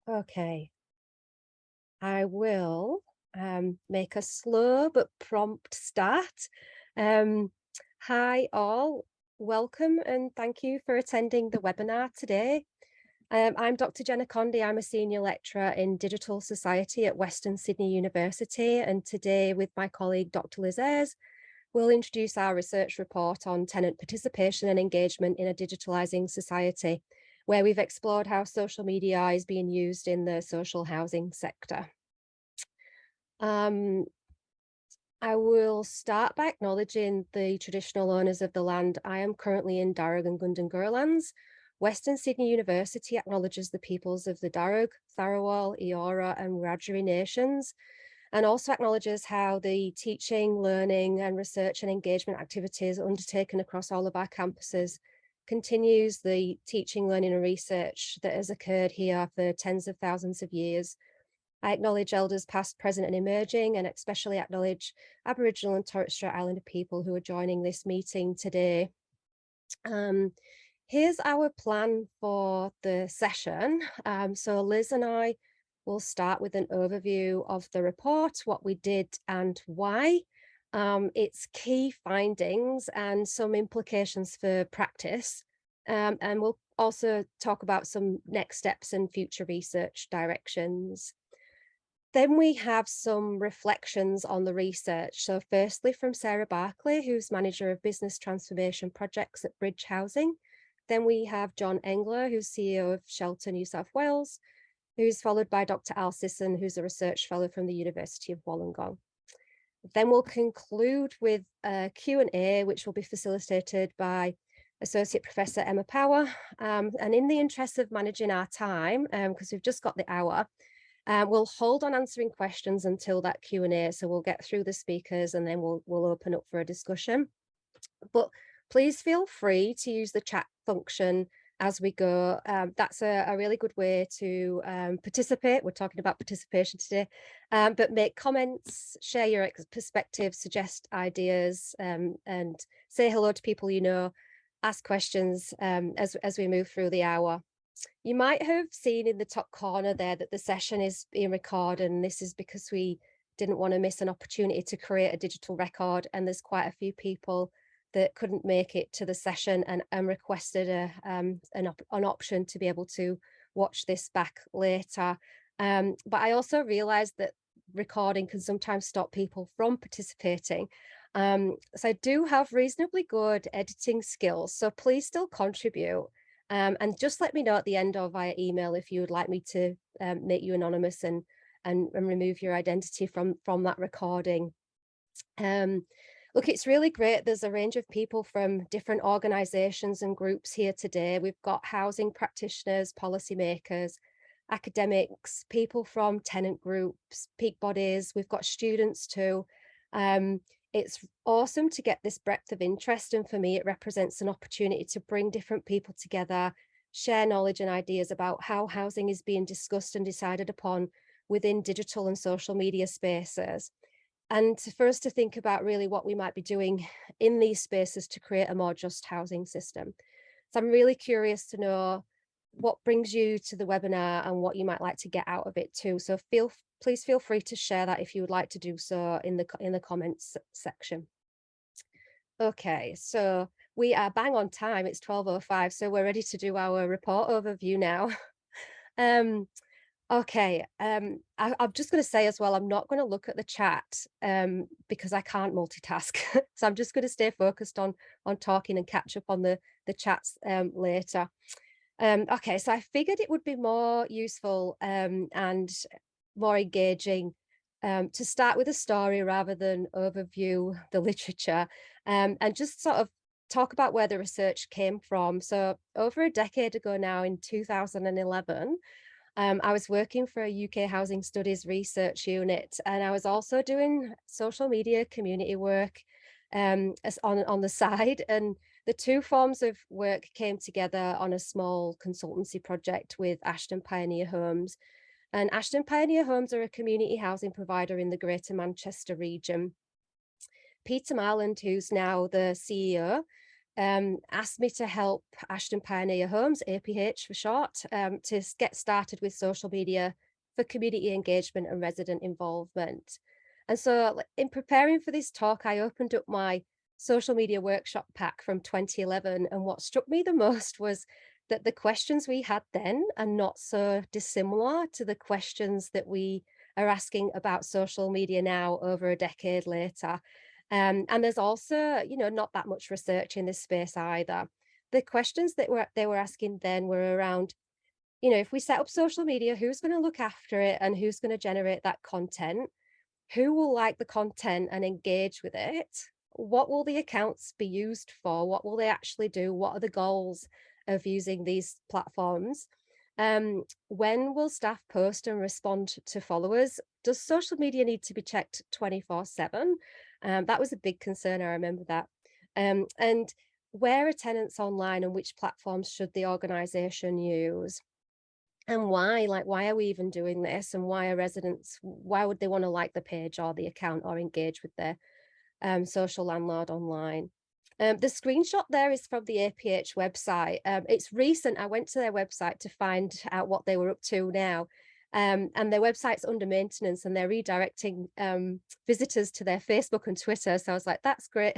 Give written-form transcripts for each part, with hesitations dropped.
Okay, I will make a slow but prompt start. Um, Hi all, welcome and thank you for attending the webinar today. I'm Dr. Jenna Condie. I'm a senior lecturer in digital society at Western Sydney University, and today with my colleague Dr. Ayres, we'll introduce our research report on tenant participation and engagement in a digitalising society, where we've explored how social media is being used in the social housing sector. Um, I will start by acknowledging the traditional owners of the land. I am currently in Darug and Gundungurra lands. Western Sydney University acknowledges the peoples of the Darug, Tharawal, Eora and Wiradjuri nations, and also acknowledges how the teaching, learning and research and engagement activities undertaken across all of our campuses continues the teaching, learning and research that has occurred here for tens of thousands of years. I acknowledge elders past, present and emerging, and especially acknowledge Aboriginal and Torres Strait Islander people who are joining this meeting today. Here's our plan for the session. So Liz and I will start with an overview of the report, what we did and why, its key findings and some implications for practice. And we'll also talk about some next steps and future research directions. Then we have some reflections on the research. So firstly, from Sarah Barclay, who's Manager of Business Transformation Projects at Bridge Housing. Then we have John Engeler, who's CEO of Shelter New South Wales, who's followed by Dr Alistair Sisson, who's a research fellow from the University of Wollongong. Then we'll conclude with a Q&A, which will be facilitated by Associate Professor Emma Power. And in the interest of managing our time, because we've just got the hour, we'll hold on answering questions until that Q&A, so we'll get through the speakers and then we'll open up for a discussion. But please feel free to use the chat function as we go. That's a really good way to participate. We're talking about participation today, but make comments, share your perspectives, suggest ideas, and say hello to people you know, ask questions as we move through the hour. You might have seen in the top corner there that the session is being recorded, and this is because we didn't want to miss an opportunity to create a digital record, and there's quite a few people that couldn't make it to the session and requested an option to be able to watch this back later. But I also realized that recording can sometimes stop people from participating. So I do have reasonably good editing skills, so please still contribute. And just let me know at the end or via email if you would like me to make you anonymous and remove your identity from that recording. Look, it's really great. There's a range of people from different organisations and groups here today. We've got housing practitioners, policymakers, academics, people from tenant groups, peak bodies. We've got students too. It's awesome to get this breadth of interest, and for me it represents an opportunity to bring different people together, share knowledge and ideas about how housing is being discussed and decided upon within digital and social media spaces, and for us to think about really what we might be doing in these spaces to create a more just housing system. So I'm really curious to know what brings you to the webinar and what you might like to get out of it too. So please feel free to share that if you would like to do so in the comments section. Okay, so we are bang on time. It's 12:05, so we're ready to do our report overview now. Okay, I'm just going to say as well, I'm not going to look at the chat because I can't multitask. So I'm just going to stay focused on talking and catch up on the chats later. Okay, so I figured it would be more useful and more engaging to start with a story rather than overview the literature, and just sort of talk about where the research came from. So over a decade ago now, in 2011, I was working for a UK housing studies research unit, and I was also doing social media community work as on the side, and the two forms of work came together on a small consultancy project with Ashton Pioneer Homes. And Ashton Pioneer Homes are a community housing provider in the Greater Manchester region. Peter Marland, who's now the CEO, asked me to help Ashton Pioneer Homes, APH for short, to get started with social media for community engagement and resident involvement. And so in preparing for this talk, I opened up my social media workshop pack from 2011. And what struck me the most was that the questions we had then are not so dissimilar to the questions that we are asking about social media now over a decade later. And there's also, not that much research in this space either. The questions that they were asking then were around, if we set up social media, who's going to look after it and who's going to generate that content? Who will like the content and engage with it? What will the accounts be used for? What will they actually do? What are the goals of using these platforms? When will staff post and respond to followers? Does social media need to be checked 24/7? That was a big concern, I remember that. And where are tenants online and which platforms should the organisation use? And why? Like, why are we even doing this? And why would they want to like the page or the account or engage with their social landlord online? The screenshot there is from the APH website. It's recent. I went to their website to find out what they were up to now. And their website's under maintenance and they're redirecting visitors to their Facebook and Twitter. So I was like, that's great.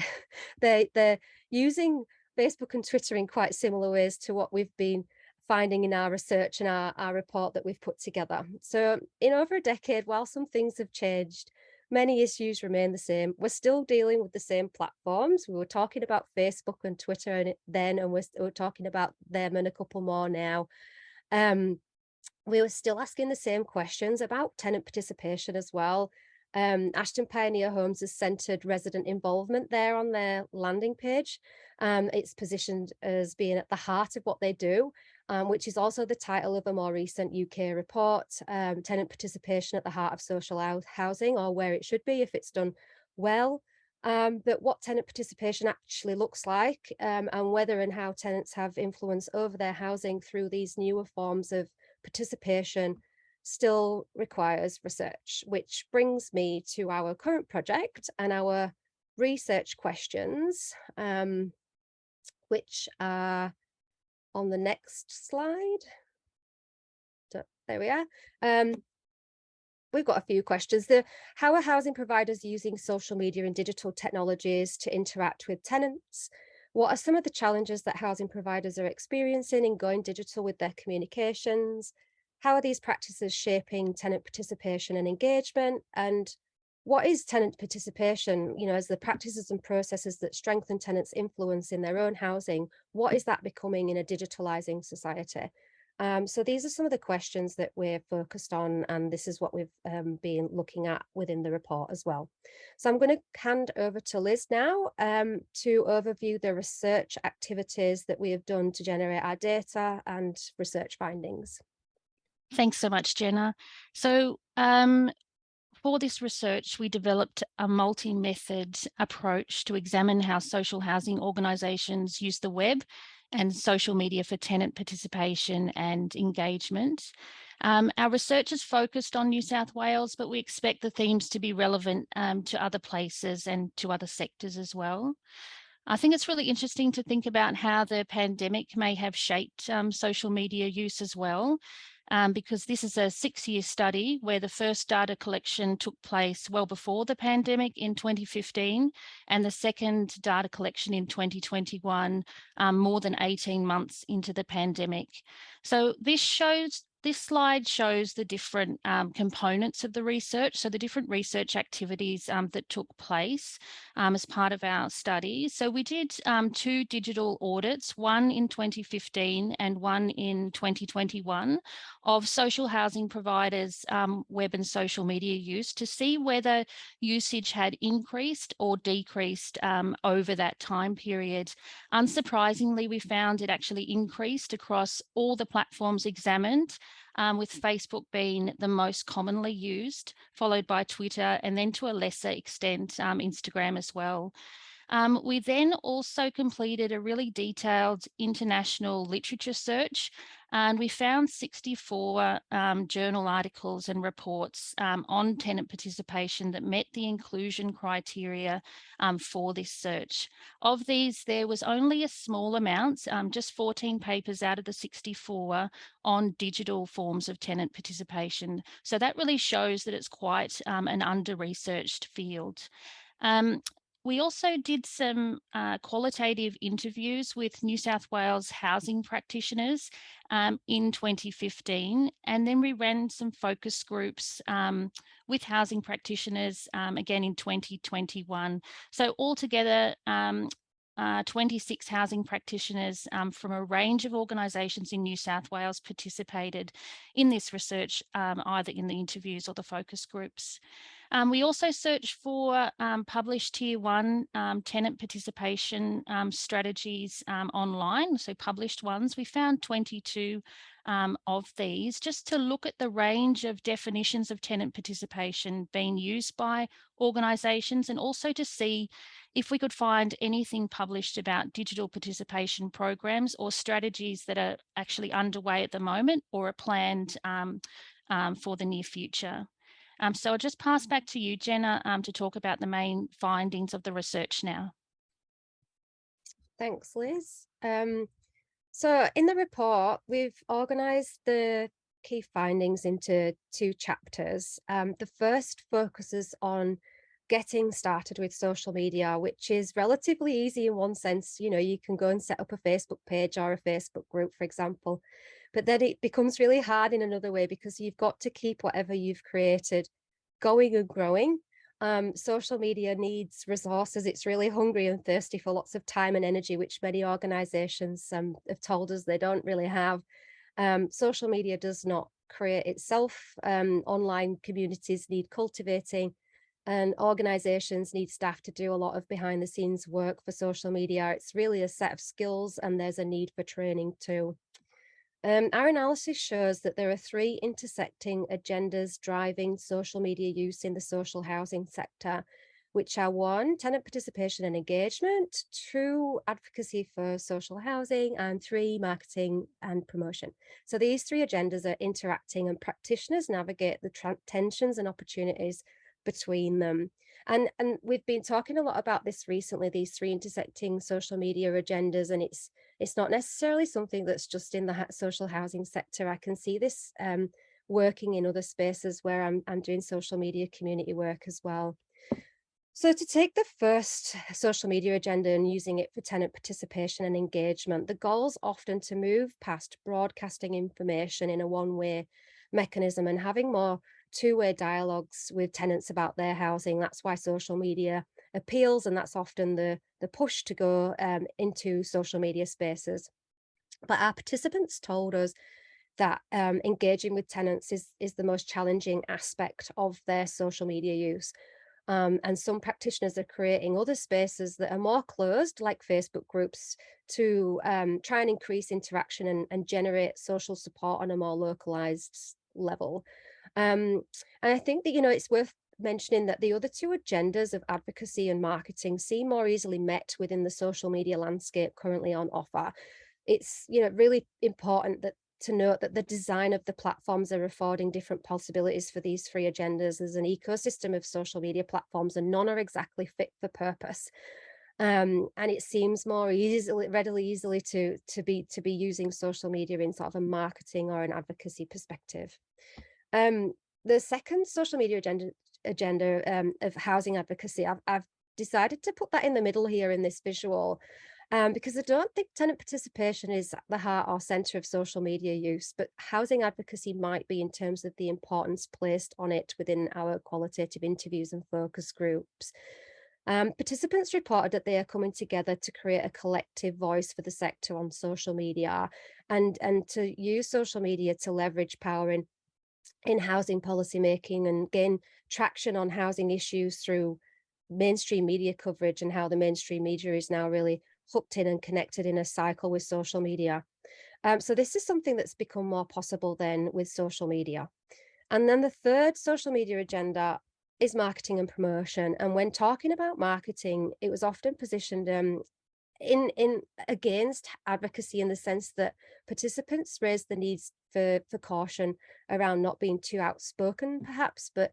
They're using Facebook and Twitter in quite similar ways to what we've been finding in our research and our report that we've put together. So in over a decade, while some things have changed, many issues remain the same. We're still dealing with the same platforms. We were talking about Facebook and Twitter then, and we're talking about them and a couple more now. We were still asking the same questions about tenant participation as well. Ashton Pioneer Homes has centred resident involvement there on their landing page. It's positioned as being at the heart of what they do, which is also the title of a more recent UK report, Tenant Participation at the Heart of Social Housing, or where it should be if it's done well. But what tenant participation actually looks like, and whether and how tenants have influence over their housing through these newer forms of participation still requires research, which brings me to our current project and our research questions, which are on the next slide. There we are. We've got a few questions. How are housing providers using social media and digital technologies to interact with tenants? What are some of the challenges that housing providers are experiencing in going digital with their communications? How are these practices shaping tenant participation and engagement? And what is tenant participation, as the practices and processes that strengthen tenants' influence in their own housing, what is that becoming in a digitalising society? So these are some of the questions that we're focused on, and this is what we've been looking at within the report as well. So I'm going to hand over to Liz now to overview the research activities that we have done to generate our data and research findings. Thanks so much, Jenna. So for this research, we developed a multi-method approach to examine how social housing organisations use the web and social media for tenant participation and engagement. Our research is focused on New South Wales, but we expect the themes to be relevant to other places and to other sectors as well. I think it's really interesting to think about how the pandemic may have shaped social media use as well. Because this is a 6-year study where the first data collection took place well before the pandemic in 2015, and the second data collection in 2021, more than 18 months into the pandemic. So this slide shows the different components of the research, so the different research activities that took place as part of our study. So we did 2 digital audits, one in 2015 and one in 2021, of social housing providers' web and social media use to see whether usage had increased or decreased over that time period. Unsurprisingly, we found it actually increased across all the platforms examined, with Facebook being the most commonly used, followed by Twitter, and then to a lesser extent, Instagram as well. We then also completed a really detailed international literature search And we found 64 journal articles and reports on tenant participation that met the inclusion criteria for this search. Of these, there was only a small amount, just 14 papers out of the 64 on digital forms of tenant participation. So that really shows that it's quite an under-researched field. We also did some qualitative interviews with New South Wales housing practitioners in 2015, and then we ran some focus groups with housing practitioners again in 2021. So altogether, 26 housing practitioners from a range of organisations in New South Wales participated in this research, either in the interviews or the focus groups. We also searched for published Tier 1 tenant participation strategies online, so published ones. We found 22 of these, just to look at the range of definitions of tenant participation being used by organisations, and also to see if we could find anything published about digital participation programs or strategies that are actually underway at the moment or are planned for the near future. So I'll just pass back to you, Jenna, to talk about the main findings of the research now. Thanks, Liz. So in the report, we've organised the key findings into 2 chapters. The first focuses on getting started with social media, which is relatively easy in one sense. You know, you can go and set up a Facebook page or a Facebook group, for example, but then it becomes really hard in another way because you've got to keep whatever you've created going and growing. Social media needs resources. It's really hungry and thirsty for lots of time and energy, which many organizations have told us they don't really have. Social media does not create itself. Online communities need cultivating, and organizations need staff to do a lot of behind the scenes work for social media. It's really a set of skills, and there's a need for training too. Our analysis shows that there are 3 intersecting agendas driving social media use in the social housing sector, which are 1, tenant participation and engagement, 2, advocacy for social housing, and 3, marketing and promotion. So these 3 agendas are interacting, and practitioners navigate the tensions and opportunities between them. And we've been talking a lot about this recently, these 3 intersecting social media agendas, and it's not necessarily something that's just in the social housing sector. I can see this working in other spaces where I'm doing social media community work as well. So to take the first social media agenda and using it for tenant participation and engagement, the goal's often to move past broadcasting information in a one-way mechanism and having more two-way dialogues with tenants about their housing. That's why social media appeals, and that's often the push to go into social media spaces. But our participants told us that engaging with tenants is the most challenging aspect of their social media use. And some practitioners are creating other spaces that are more closed, like Facebook groups, to try and increase interaction and generate social support on a more localized level. And I think that, you know, it's worth mentioning that the other 2 agendas of advocacy and marketing seem more easily met within the social media landscape currently on offer. It's, you know, really important that to note that the design of the platforms are affording different possibilities for these 3 agendas. There's an ecosystem of social media platforms, and none are exactly fit for purpose. And it seems more readily to be using social media in sort of a marketing or an advocacy perspective. The second social media agenda of housing advocacy, I've decided to put that in the middle here in this visual, because I don't think tenant participation is at the heart or centre of social media use, but housing advocacy might be in terms of the importance placed on it within our qualitative interviews and focus groups. Participants reported that they are coming together to create a collective voice for the sector on social media, and to use social media to leverage power in housing policy making and gain traction on housing issues through mainstream media coverage, and how the mainstream media is now really hooked in and connected in a cycle with social media. So this is something that's become more possible then with social media. And then the third social media agenda is marketing and promotion. And when talking about marketing, it was often positioned in against advocacy in the sense that participants raise the needs for caution around not being too outspoken, perhaps, but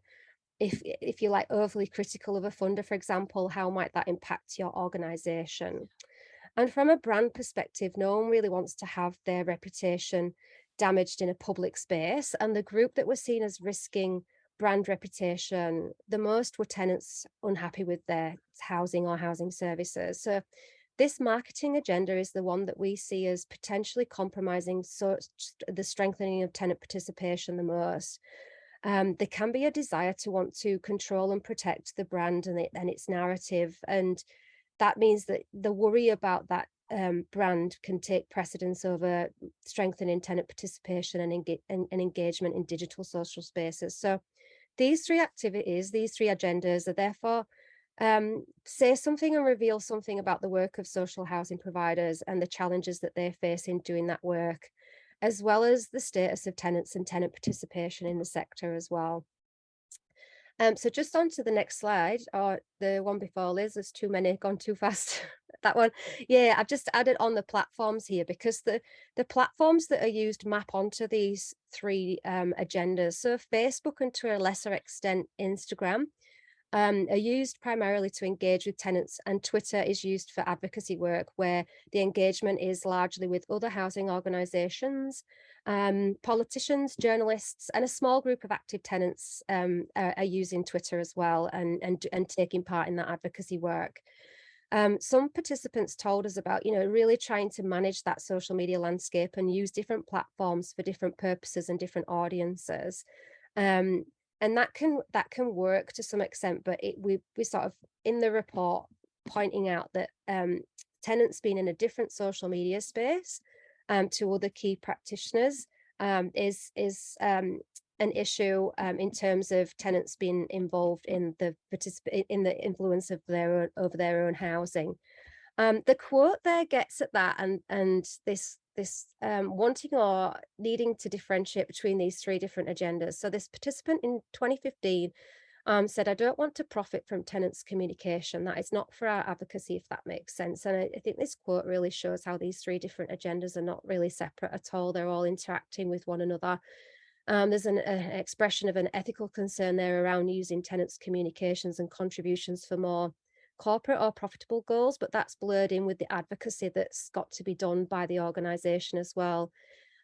if you're like overly critical of a funder, for example, how might that impact your organization? And from a brand perspective, no one really wants to have their reputation damaged in a public space. And the group that were seen as risking brand reputation the most were tenants unhappy with their housing or housing services. So this marketing agenda is the one that we see as potentially compromising the strengthening of tenant participation the most. There can be a desire to want to control and protect the brand and its narrative, and that means that the worry about that brand can take precedence over strengthening tenant participation and engagement in digital social spaces. So these three activities, these three agendas are therefore say something and reveal something about the work of social housing providers and the challenges that they face in doing that work, as well as the status of tenants and tenant participation in the sector as well. So just on to the next slide, or the one before, Liz, there's too many, gone too fast. That one. Yeah, I've just added on the platforms here because the platforms that are used map onto these three agendas. So Facebook, and to a lesser extent, Instagram, are used primarily to engage with tenants, and Twitter is used for advocacy work, where the engagement is largely with other housing organisations, politicians, journalists, and a small group of active tenants are using Twitter as well and taking part in that advocacy work. Some participants told us about, really trying to manage that social media landscape and use different platforms for different purposes and different audiences. And that can work to some extent, but we sort of in the report pointing out that tenants being in a different social media space to other key practitioners is an issue in terms of tenants being involved in in the influence of over their own housing. The quote there gets at that, and this wanting or needing to differentiate between these three different agendas. So this participant in 2015 said, "I don't want to profit from tenants' communication. That is not for our advocacy," if that makes sense. And I think this quote really shows how these three different agendas are not really separate at all. They're all interacting with one another. There's an expression of an ethical concern there around using tenants' communications and contributions for more corporate or profitable goals, but that's blurred in with the advocacy that's got to be done by the organisation as well.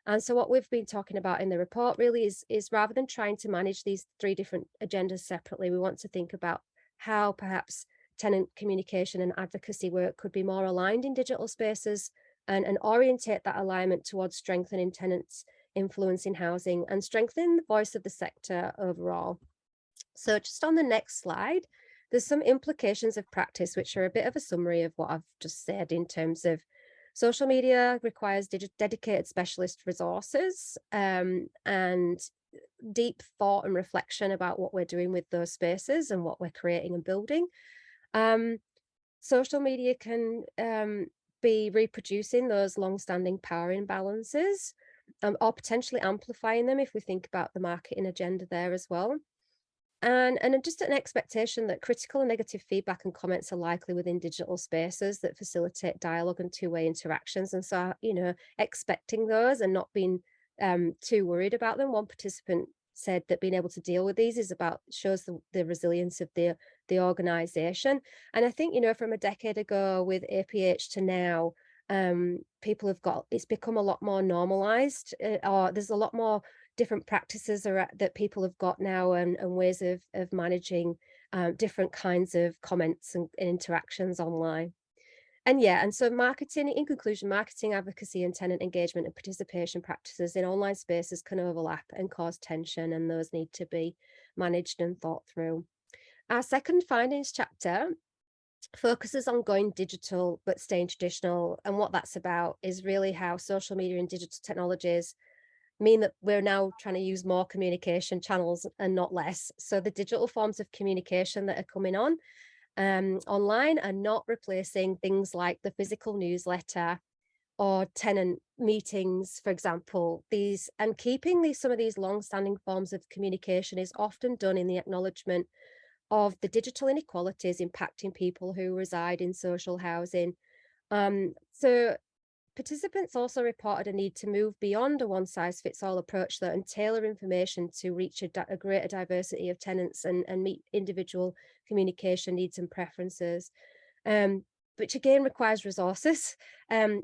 And so what we've been talking about in the report really is rather than trying to manage these three different agendas separately, we want to think about how perhaps tenant communication and advocacy work could be more aligned in digital spaces, and orientate that alignment towards strengthening tenants' influence in housing and strengthening the voice of the sector overall. So just on the next slide, there's some implications of practice, which are a bit of a summary of what I've just said in terms of social media requires dedicated specialist resources and deep thought and reflection about what we're doing with those spaces and what we're creating and building. Social media can be reproducing those long-standing power imbalances or potentially amplifying them if we think about the marketing agenda there as well. And just an expectation that critical and negative feedback and comments are likely within digital spaces that facilitate dialogue and two-way interactions. And so, expecting those and not being too worried about them. One participant said that being able to deal with these shows the resilience of the organization. And I think, from a decade ago with APH to now, it's become a lot more normalized, or there's a lot more different practices that people have got now, and ways of managing different kinds of comments and interactions online. And so in conclusion, marketing, advocacy, and tenant engagement and participation practices in online spaces can overlap and cause tension, and those need to be managed and thought through. Our second findings chapter focuses on going digital but staying traditional, and what that's about is really how social media and digital technologies mean that we're now trying to use more communication channels and not less. So the digital forms of communication that are coming on online are not replacing things like the physical newsletter or tenant meetings, for example. Keeping some of these long-standing forms of communication is often done in the acknowledgement of the digital inequalities impacting people who reside in social housing, So participants also reported a need to move beyond a one-size-fits-all approach, though, and tailor information to reach a greater diversity of tenants and meet individual communication needs and preferences, which again requires resources. And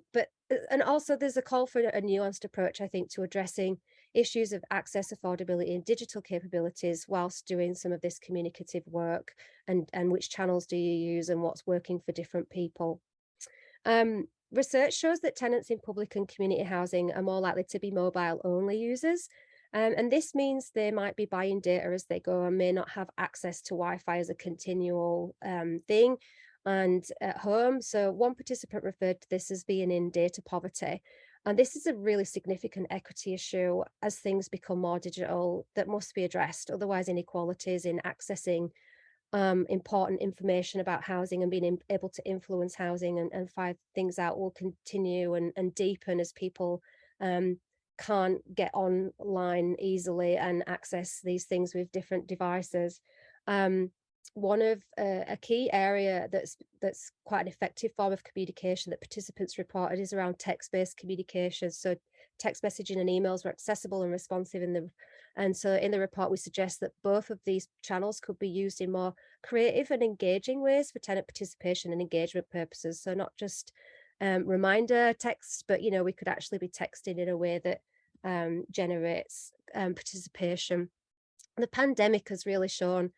also there's a call for a nuanced approach, I think, to addressing issues of access, affordability, and digital capabilities whilst doing some of this communicative work, and which channels do you use and what's working for different people. Research shows that tenants in public and community housing are more likely to be mobile only users. And this means they might be buying data as they go and may not have access to Wi-Fi as a continual thing and at home. So one participant referred to this as being in data poverty. And this is a really significant equity issue as things become more digital that must be addressed. Otherwise, inequalities in accessing important information about housing and being able to influence housing and find things out will continue and deepen as people can't get online easily and access these things with different devices. One of a key area that's quite an effective form of communication that participants reported is around text-based communication. So text messaging and emails were accessible and responsive and so in the report we suggest that both of these channels could be used in more creative and engaging ways for tenant participation and engagement purposes. So not just reminder text, but we could actually be texting in a way that generates participation. The pandemic has really shown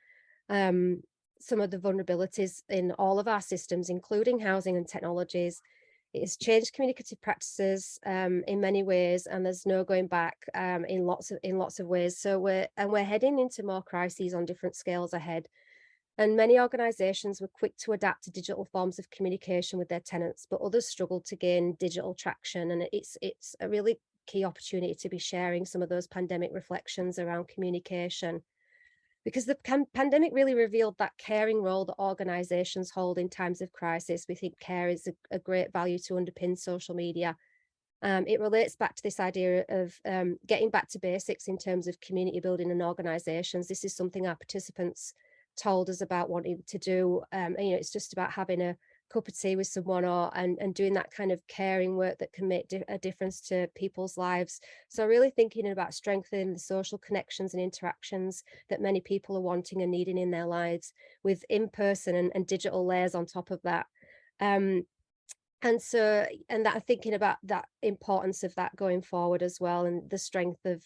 some of the vulnerabilities in all of our systems, including housing and technologies. It has changed communicative practices in many ways, and there's no going back in lots of ways. So we're heading into more crises on different scales ahead. And many organisations were quick to adapt to digital forms of communication with their tenants, but others struggled to gain digital traction. And it's a really key opportunity to be sharing some of those pandemic reflections around communication, because the pandemic really revealed that caring role that organisations hold in times of crisis. We think care is a great value to underpin social media. It relates back to this idea of getting back to basics in terms of community building and organisations. This is something our participants told us about wanting to do. It's just about having a cup of tea with someone and doing that kind of caring work that can make a difference to people's lives. So really thinking about strengthening the social connections and interactions that many people are wanting and needing in their lives, with in-person and digital layers on top of that. And that thinking about that importance of that going forward as well, and the strength of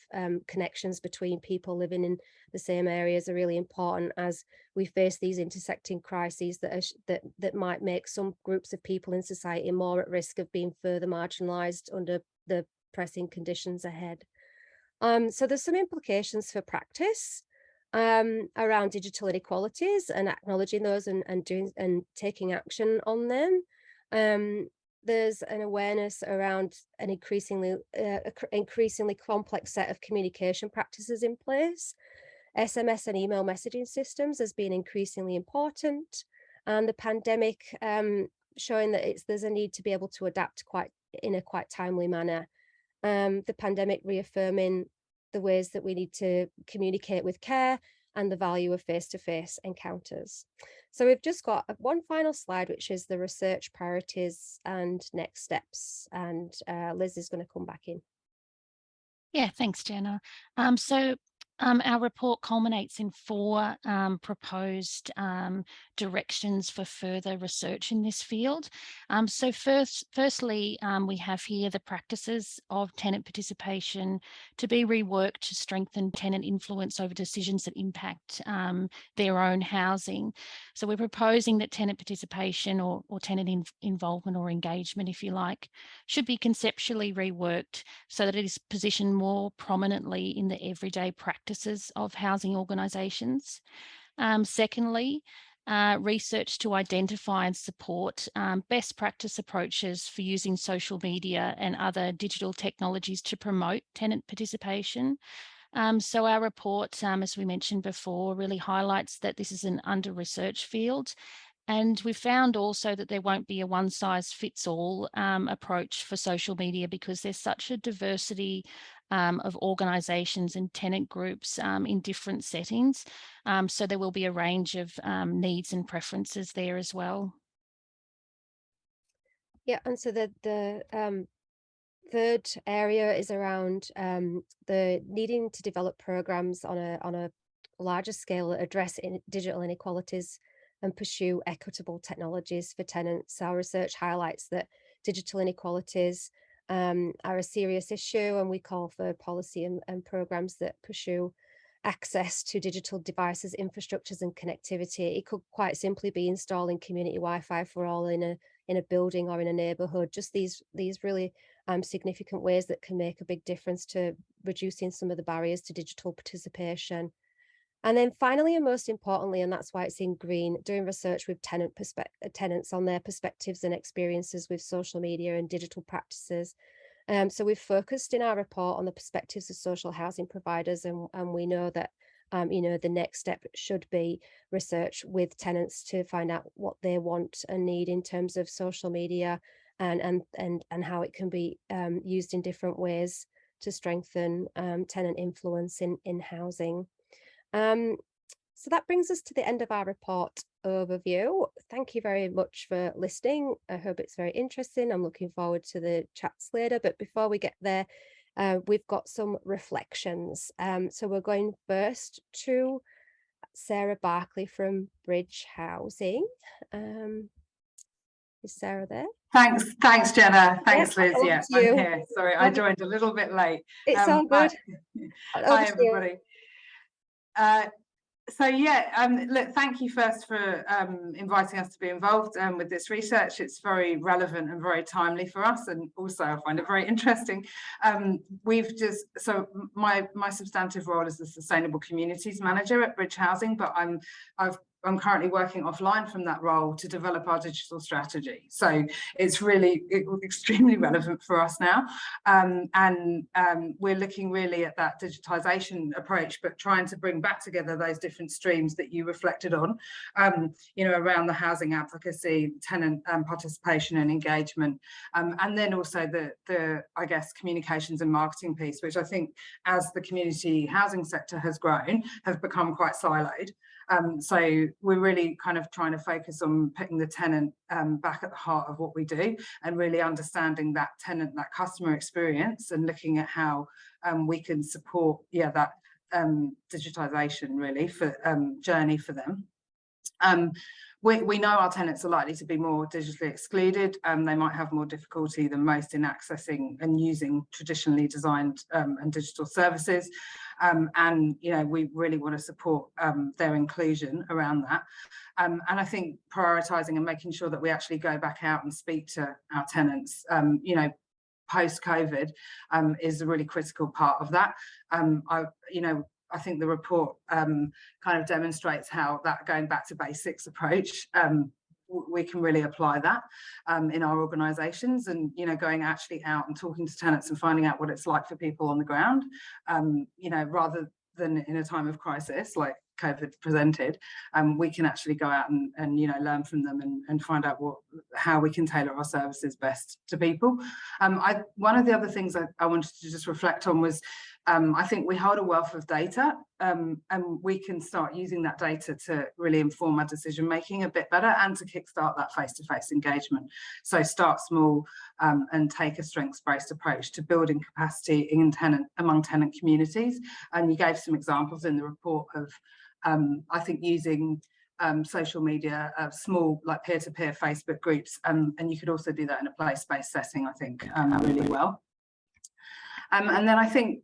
connections between people living in the same areas are really important as we face these intersecting crises that might make some groups of people in society more at risk of being further marginalised under the pressing conditions ahead. So there's some implications for practice around digital inequalities and acknowledging those and taking action on them. There's an awareness around an increasingly complex set of communication practices in place. SMS and email messaging systems as being increasingly important, and the pandemic showing that there's a need to be able to adapt in a quite timely manner. The pandemic reaffirming the ways that we need to communicate with care and the value of face-to-face encounters. So we've just got one final slide, which is the research priorities and next steps. And Liz is going to come back in. Yeah, thanks, Jenna. Our report culminates in 4 proposed directions for further research in this field. Firstly, we have here the practices of tenant participation to be reworked to strengthen tenant influence over decisions that impact their own housing. So we're proposing that tenant participation or tenant involvement or engagement, if you like, should be conceptually reworked so that it is positioned more prominently in the everyday practices of housing organisations. Secondly, research to identify and support best practice approaches for using social media and other digital technologies to promote tenant participation. So our report, as we mentioned before, really highlights that this is an under-researched field. And we found also that there won't be a one-size-fits-all approach for social media because there's such a diversity of organisations and tenant groups in different settings. So there will be a range of needs and preferences there as well. Yeah, and so the third area is around the needing to develop programs on a larger scale that address digital inequalities and pursue equitable technologies for tenants. Our research highlights that digital inequalities are a serious issue, and we call for policy and programs that pursue access to digital devices, infrastructures, and connectivity. It could quite simply be installing community Wi-Fi for all in a building or in a neighborhood. Just these really significant ways that can make a big difference to reducing some of the barriers to digital participation. And then finally, and most importantly, and that's why it's in green, doing research with tenants on their perspectives and experiences with social media and digital practices. So we've focused in our report on the perspectives of social housing providers, and we know that the next step should be research with tenants to find out what they want and need in terms of social media and how it can be used in different ways to strengthen tenant influence in housing. So that brings us to the end of our report overview. Thank you very much for listening. I hope it's very interesting. I'm looking forward to the chats later, but before we get there, we've got some reflections. So we're going first to Sarah Barclay from Bridge Housing. Is Sarah there? Thanks, Jenna. Thanks, Yeah, Liz. Yeah, I'm here. Sorry, I joined a little bit late. It's all good. Hi, everybody. So yeah, look, thank you first for inviting us to be involved with this research. It's very relevant and very timely for us, and also I find it very interesting. So my substantive role is the Sustainable Communities Manager at Bridge Housing, but I'm currently working offline from that role to develop our digital strategy. So it's really extremely relevant for us now. We're looking really at that digitization approach, but trying to bring back together those different streams that you reflected on, around the housing advocacy, tenant participation and engagement, and then also the I guess, communications and marketing piece, which I think as the community housing sector has grown, have become quite siloed. So we're really kind of trying to focus on putting the tenant back at the heart of what we do, and really understanding that tenant, that customer experience, and looking at how we can support that digitization really for journey for them. We know our tenants are likely to be more digitally excluded. They might have more difficulty than most in accessing and using traditionally designed and digital services. We really want to support their inclusion around that. And I think prioritising and making sure that we actually go back out and speak to our tenants, post-COVID, is a really critical part of that. I think the report kind of demonstrates how that going back to basics approach, we can really apply that in our organisations, and going actually out and talking to tenants and finding out what it's like for people on the ground, rather than in a time of crisis like COVID presented. We can actually go out and learn from them and find out how we can tailor our services best to people. One of the other things I wanted to just reflect on was I think we hold a wealth of data, and we can start using that data to really inform our decision making a bit better, and to kickstart that face-to-face engagement. So start small and take a strengths-based approach to building capacity among tenant communities. And you gave some examples in the report of I think using social media, small like peer-to-peer Facebook groups, and you could also do that in a place-based setting, I think, really well. And then I think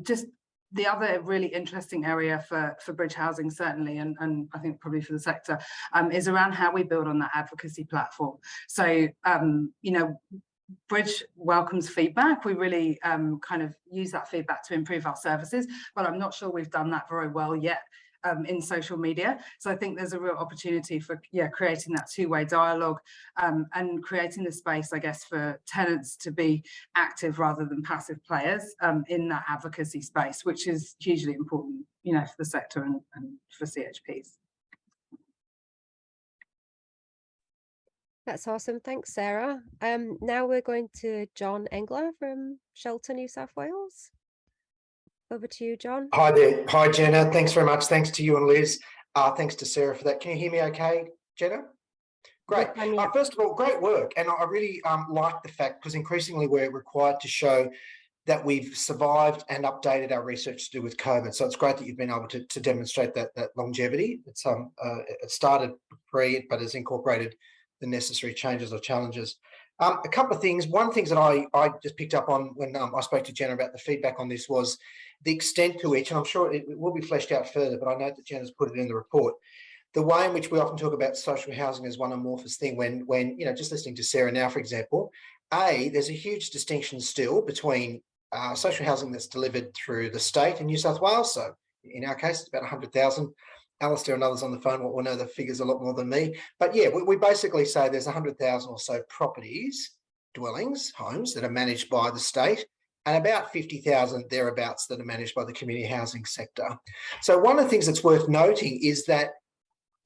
just the other really interesting area for Bridge Housing, certainly, and I think probably for the sector, is around how we build on that advocacy platform. So, Bridge welcomes feedback. We really kind of use that feedback to improve our services, but I'm not sure we've done that very well yet in social media. So I think there's a real opportunity for creating that two-way dialogue, and creating the space, I guess, for tenants to be active rather than passive players in that advocacy space, which is hugely important, for the sector and for CHPs. That's awesome. Thanks, Sarah. Now we're going to John Engeler from Shelter New South Wales. Over to you, John. Hi there. Hi, Jenna. Thanks very much. Thanks to you and Liz. Thanks to Sarah for that. Can you hear me okay, Jenna? Great. First of all, great work. And I really like the fact, because increasingly we're required to show that we've survived and updated our research to do with COVID. So it's great that you've been able to demonstrate that longevity. It's it started pre, but has incorporated the necessary changes or challenges. A couple of things. One thing that I just picked up on when I spoke to Jenna about the feedback on this was the extent to which, and I'm sure it will be fleshed out further, but I know that Jenna's put it in the report, the way in which we often talk about social housing as one amorphous thing when just listening to Sarah now, for example, there's a huge distinction still between social housing that's delivered through the state in New South Wales. So in our case, it's about 100,000. Alistair and others on the phone will know the figures a lot more than me. But yeah, we basically say there's 100,000 or so properties, dwellings, homes that are managed by the state, and about 50,000 thereabouts that are managed by the community housing sector. So one of the things that's worth noting is that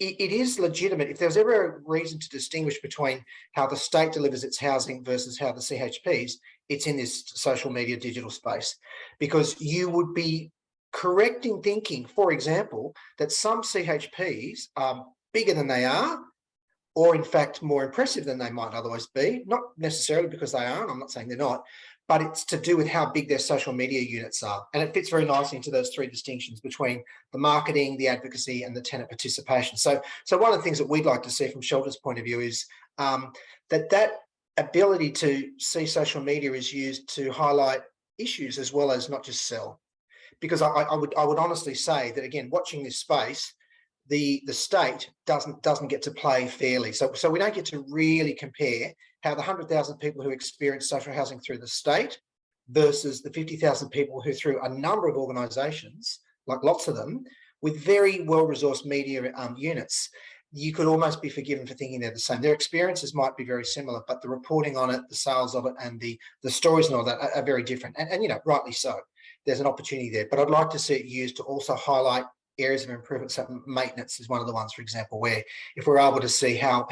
it is legitimate. If there's ever a reason to distinguish between how the state delivers its housing versus how the CHPs, it's in this social media digital space, because you would be correct in thinking, for example, that some CHPs are bigger than they are, or in fact more impressive than they might otherwise be, not necessarily because they are, and I'm not saying they're not, but it's to do with how big their social media units are. And it fits very nicely into those three distinctions between the marketing, the advocacy, and the tenant participation. So one of the things that we'd like to see from Shelter's point of view is that ability to see social media is used to highlight issues as well as not just sell. Because I would honestly say that, again, watching this space, the state doesn't get to play fairly. So we don't get to really compare how the 100,000 people who experience social housing through the state versus the 50,000 people who, through a number of organisations, like lots of them, with very well-resourced media units, you could almost be forgiven for thinking they're the same. Their experiences might be very similar, but the reporting on it, the sales of it, and the stories and all that are very different. And rightly so. There's an opportunity there. But I'd like to see it used to also highlight areas of improvement. So maintenance is one of the ones, for example, where if we're able to see how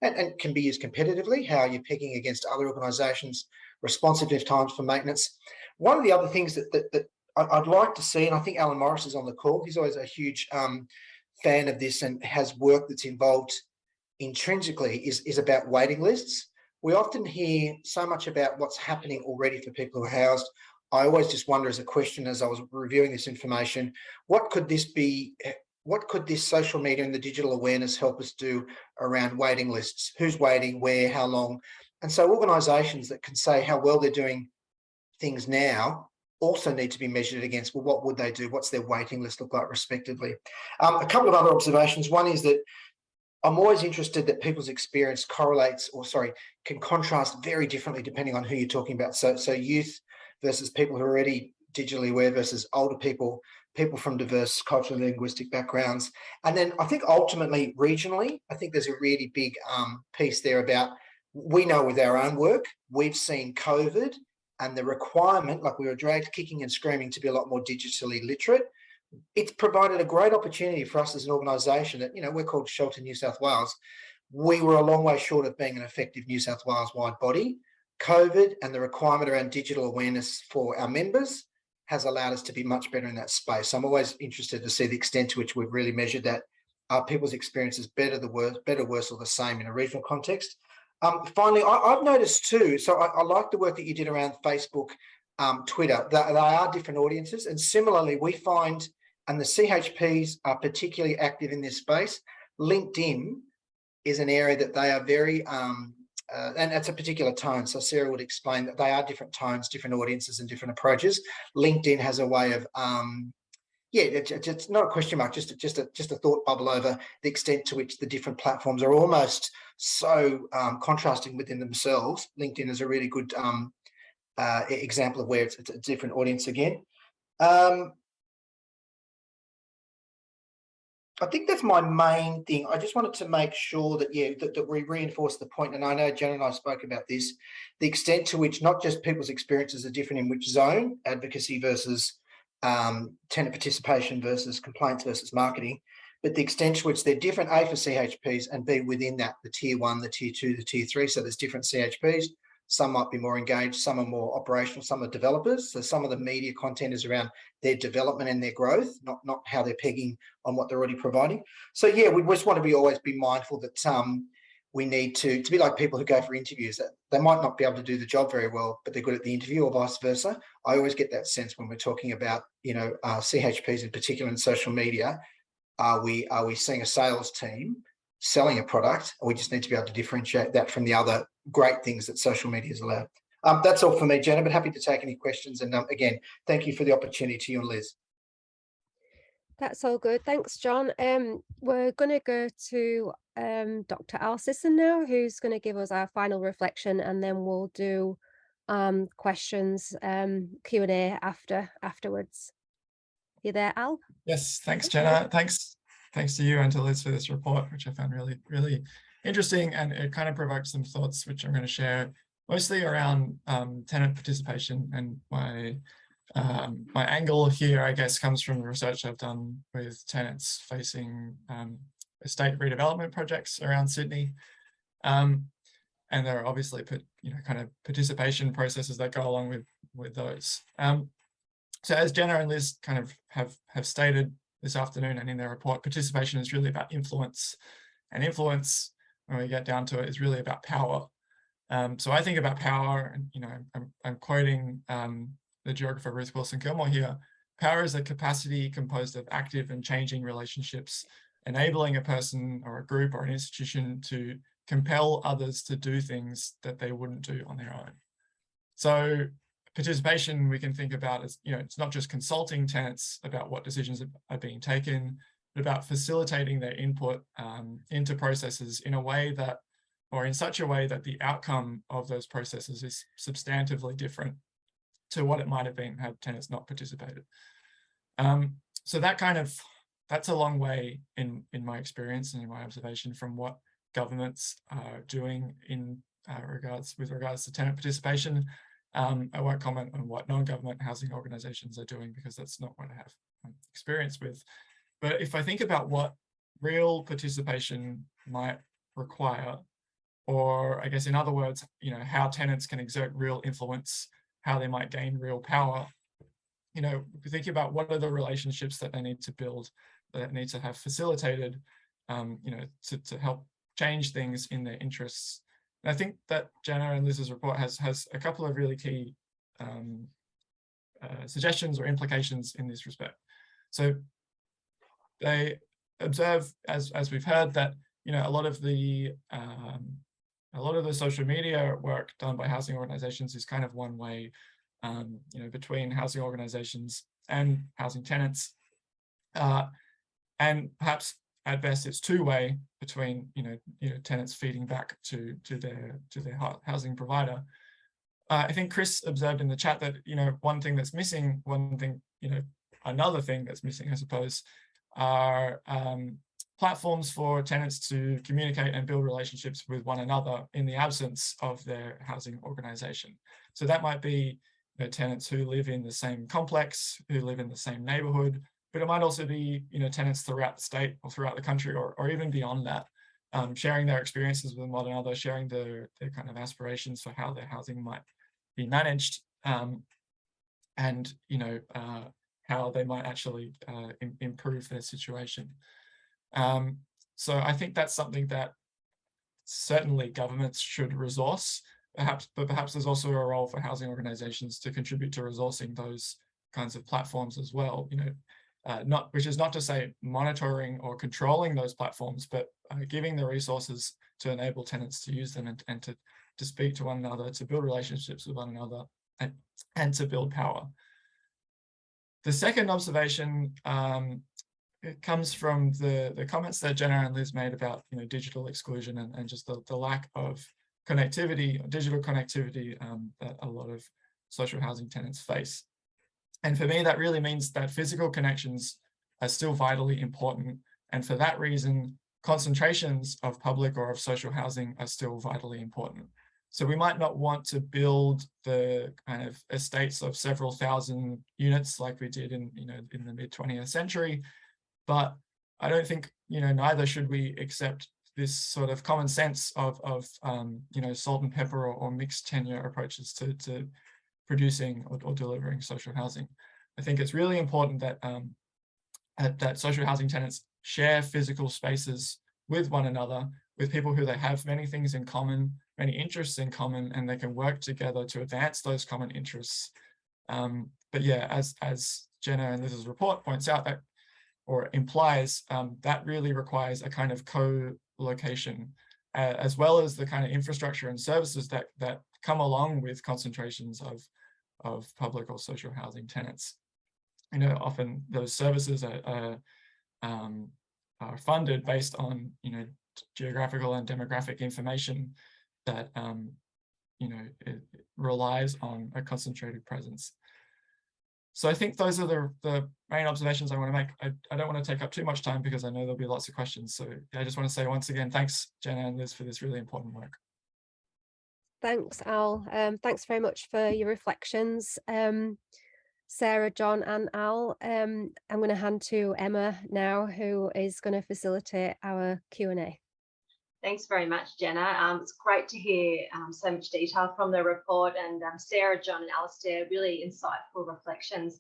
and can be used competitively, how you're picking against other organisations, responsiveness times for maintenance. One of the other things that I'd like to see, and I think Alan Morris is on the call, he's always a huge fan of this and has work that's involved intrinsically, is about waiting lists. We often hear so much about what's happening already for people who are housed. I always just wonder, as a question, as I was reviewing this information, what could this be? What could this social media and the digital awareness help us do around waiting lists? Who's waiting, where, how long? And so organisations that can say how well they're doing things now also need to be measured against, well, what would they do? What's their waiting list look like, respectively? A couple of other observations. One is that I'm always interested that people's experience can contrast very differently depending on who you're talking about. So youth versus people who are already digitally aware versus older people from diverse cultural and linguistic backgrounds. And then I think ultimately, regionally, I think there's a really big piece there about, we know with our own work, we've seen COVID and the requirement, like we were dragged kicking and screaming to be a lot more digitally literate. It's provided a great opportunity for us as an organisation that, we're called Shelter New South Wales. We were a long way short of being an effective New South Wales-wide body. COVID and the requirement around digital awareness for our members has allowed us to be much better in that space. So I'm always interested to see the extent to which we've really measured that. Are people's experiences better, worse, or the same in a regional context? Finally, I've noticed too, so I like the work that you did around Facebook, Twitter. They are different audiences. And similarly, we find, and the CHPs are particularly active in this space, LinkedIn is an area that they are very, and it's a particular tone. So Sarah would explain that they are different tones, different audiences, and different approaches. LinkedIn has a way of, it's not a question mark, just a thought bubble over the extent to which the different platforms are almost so contrasting within themselves. LinkedIn is a really good example of where it's a different audience again. I think that's my main thing. I just wanted to make sure that, that we reinforce the point, and I know Jenna and I spoke about this, the extent to which not just people's experiences are different in which zone, advocacy versus tenant participation versus complaints versus marketing, but the extent to which they're different, A, for CHPs, and B, within that, the tier 1, the tier 2, the tier 3. So there's different CHPs. Some might be more engaged, some are more operational, some are developers. So some of the media content is around their development and their growth, not how they're pegging on what they're already providing. So we just want to always be mindful that we need to be like people who go for interviews, that they might not be able to do the job very well, but they're good at the interview, or vice versa. I always get that sense when we're talking about, CHPs in particular in social media. Are we seeing a sales team selling a product? Or we just need to be able to differentiate that from the other great things that social media has allowed. That's all for me, Jenna, but happy to take any questions. And again, thank you for the opportunity to you and Liz. That's all good. Thanks, John. We're going to go to Dr. Alistair Sisson now, who's going to give us our final reflection, and then we'll do questions, Q&A afterwards. You there, Al? Yes, thanks, Jenna. Thanks to you and to Liz for this report, which I found really, really interesting, and it kind of provoked some thoughts which I'm going to share, mostly around tenant participation. And my angle here, I guess, comes from the research I've done with tenants facing estate redevelopment projects around Sydney. And there are obviously kind of participation processes that go along with those. So as Jenna and Liz kind of have stated this afternoon and in their report, participation is really about influence, and influence, when we get down to it, is really about power. So I think about power, and I'm quoting the geographer Ruth Wilson Gilmore here. Power is a capacity composed of active and changing relationships, enabling a person or a group or an institution to compel others to do things that they wouldn't do on their own. So participation, we can think about as, it's not just consulting tenants about what decisions are being taken, but about facilitating their input into processes in a way that, or in such a way that the outcome of those processes is substantively different to what it might have been had tenants not participated. So that's a long way in my experience and in my observation from what governments are doing with regards to tenant participation. I won't comment on what non-government housing organisations are doing, because that's not what I have experience with. But if I think about what real participation might require, or I guess in other words, how tenants can exert real influence, how they might gain real power, thinking about what are the relationships that they need to build, that need to have facilitated, to help change things in their interests. And I think that Jenna and Liz's report has a couple of really key suggestions or implications in this respect. So they observe, as we've heard, that a lot of the social media work done by housing organisations is kind of one way, between housing organisations and housing tenants, and perhaps at best it's two-way between tenants feeding back to their housing provider. I think Chris observed in the chat that one thing that's missing, another thing that's missing, I suppose, are platforms for tenants to communicate and build relationships with one another in the absence of their housing organisation. So that might be tenants who live in the same complex, who live in the same neighbourhood, but it might also be tenants throughout the state or throughout the country, or even beyond that, sharing their experiences with one another, sharing their kind of aspirations for how their housing might be managed, and how they might actually improve their situation. So I think that's something that certainly governments should resource, but perhaps there's also a role for housing organisations to contribute to resourcing those kinds of platforms as well. Which is not to say monitoring or controlling those platforms, but giving the resources to enable tenants to use them and to speak to one another, to build relationships with one another, and to build power. The second observation it comes from the comments that Jenna and Liz made about digital exclusion and just the lack of connectivity, digital connectivity, that a lot of social housing tenants face. And for me, that really means that physical connections are still vitally important. And for that reason, concentrations of public or of social housing are still vitally important. So we might not want to build the kind of estates of several thousand units like we did in the mid-20th century, but I don't think neither should we accept this sort of common sense of salt and pepper or mixed tenure approaches to producing or delivering social housing. I think it's really important that that social housing tenants share physical spaces with one another, with people who they have many things in common, many interests in common, and they can work together to advance those common interests. But yeah, as Jenna and Liz's report points out, that or implies, that really requires a kind of co-location, as well as the kind of infrastructure and services that come along with concentrations of public or social housing tenants. You know, often those services are funded based on, you know, geographical and demographic information that, you know, it relies on a concentrated presence. So I think those are the main observations I want to make. I don't want to take up too much time because I know there'll be lots of questions. So I just want to say once again, thanks, Jenna and Liz, for this really important work. Thanks, Al. Thanks very much for your reflections, Sarah, John and Al. I'm going to hand to Emma now, who is going to facilitate our Q&A. Thanks very much, Jenna. It's great to hear so much detail from the report, and Sarah, John and Alistair, really insightful reflections.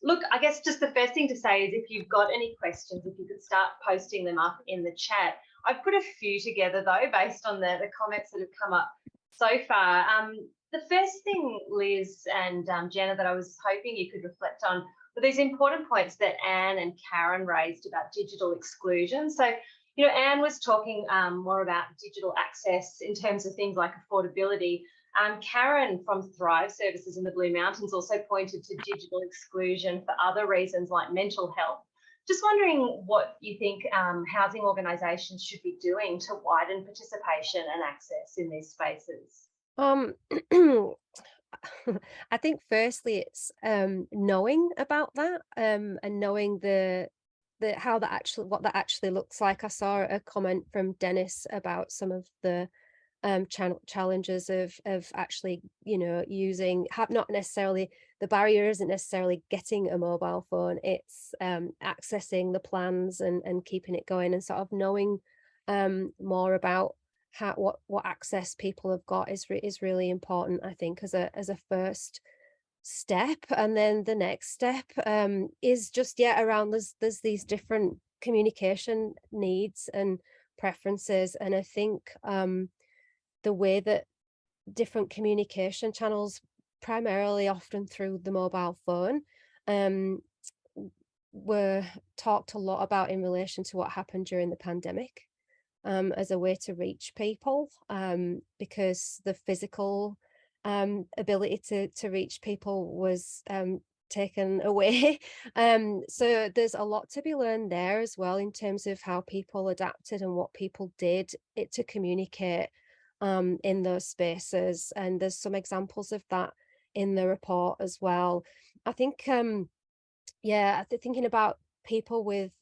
Look, I guess just the first thing to say is if you've got any questions, if you could start posting them up in the chat. I've put a few together though, based on the comments that have come up so far. The first thing, Liz and Jenna, that I was hoping you could reflect on were these important points that Anne and Karen raised about digital exclusion. So, you know, Anne was talking more about digital access in terms of things like affordability. Karen from Thrive Services in the Blue Mountains also pointed to digital exclusion for other reasons like mental health. Just wondering what you think housing organisations should be doing to widen participation and access in these spaces. I think firstly it's knowing about that and knowing what that actually looks like. I saw a comment from Dennis about some of the challenges of actually, you know, not necessarily, the barrier isn't necessarily getting a mobile phone, it's accessing the plans and keeping it going, and sort of knowing more about what access people have got is really important, I think, as a first step. And then the next step is just around there's these different communication needs and preferences, and I think the way that different communication channels, primarily often through the mobile phone, were talked a lot about in relation to what happened during the pandemic, as a way to reach people, because the physical ability to reach people was taken away. So there's a lot to be learned there as well in terms of how people adapted and what people did to communicate in those spaces, and there's some examples of that in the report as well. I think thinking about people with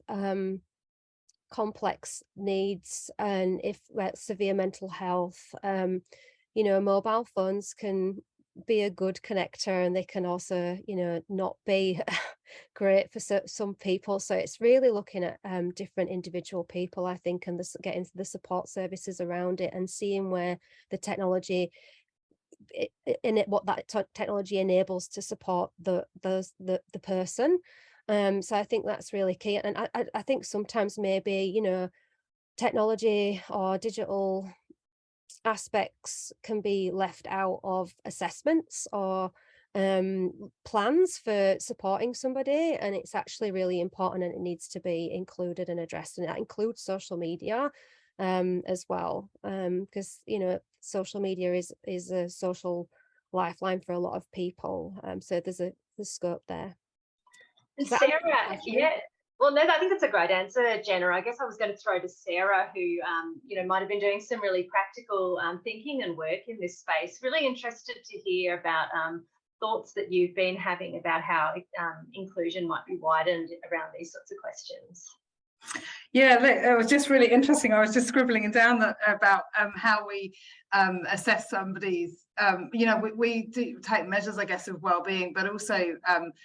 complex needs and severe mental health, you know, mobile phones can be a good connector, and they can also, you know, not be great for some people. So it's really looking at different individual people, I think, and getting the support services around it and seeing where the technology what that technology enables to support the person. So I think that's really key. And I think sometimes maybe, you know, technology or digital aspects can be left out of assessments or plans for supporting somebody, and it's actually really important, and it needs to be included and addressed, and that includes social media as well, because, you know, social media is a social lifeline for a lot of people, so there's scope there. Sarah, yeah. Well, no, I think that's a great answer, Jenna. I guess I was going to throw to Sarah, who, you know, might have been doing some really practical thinking and work in this space. Really interested to hear about thoughts that you've been having about how inclusion might be widened around these sorts of questions. Yeah, it was just really interesting. I was just scribbling down about how we assess somebody's, you know, we do take measures, I guess, of well-being, but also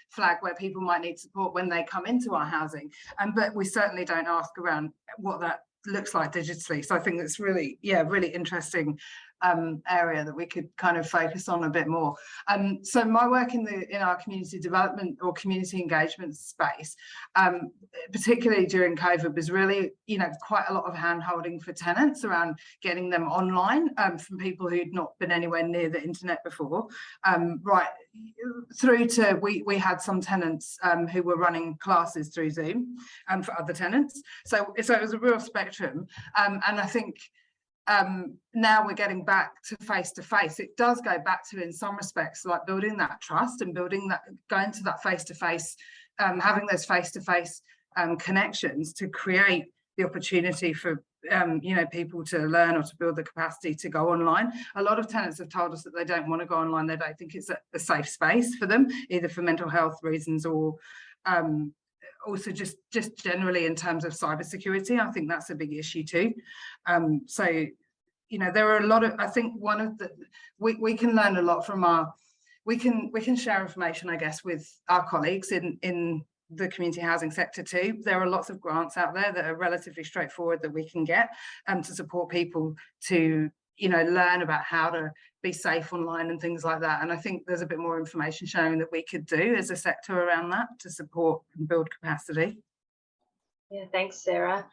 flag where people might need support when they come into our housing. But we certainly don't ask around what that looks like digitally. So I think it's really, really interesting area that we could kind of focus on a bit more. So my work in our community development or community engagement space, particularly during COVID, was really, quite a lot of hand-holding for tenants around getting them online from people who'd not been anywhere near the internet before, right through to we had some tenants who were running classes through Zoom for other tenants. So it was a real spectrum, and I think now we're getting back to face-to-face. It does go back to, in some respects, like building that trust and going to that face-to-face, having those face-to-face connections to create the opportunity for people to learn or to build the capacity to go online. A lot of tenants have told us that they don't want to go online. They don't think it's a safe space for them, either for mental health reasons or also just generally in terms of cybersecurity. I think that's a big issue too. So there are a lot of, I think one of the, we can learn a lot from we can share information, I guess, with our colleagues in the community housing sector too. There are lots of grants out there that are relatively straightforward that we can get to support people to learn about how to be safe online and things like that. And I think there's a bit more information sharing that we could do as a sector around that to support and build capacity. Yeah, thanks, Sarah.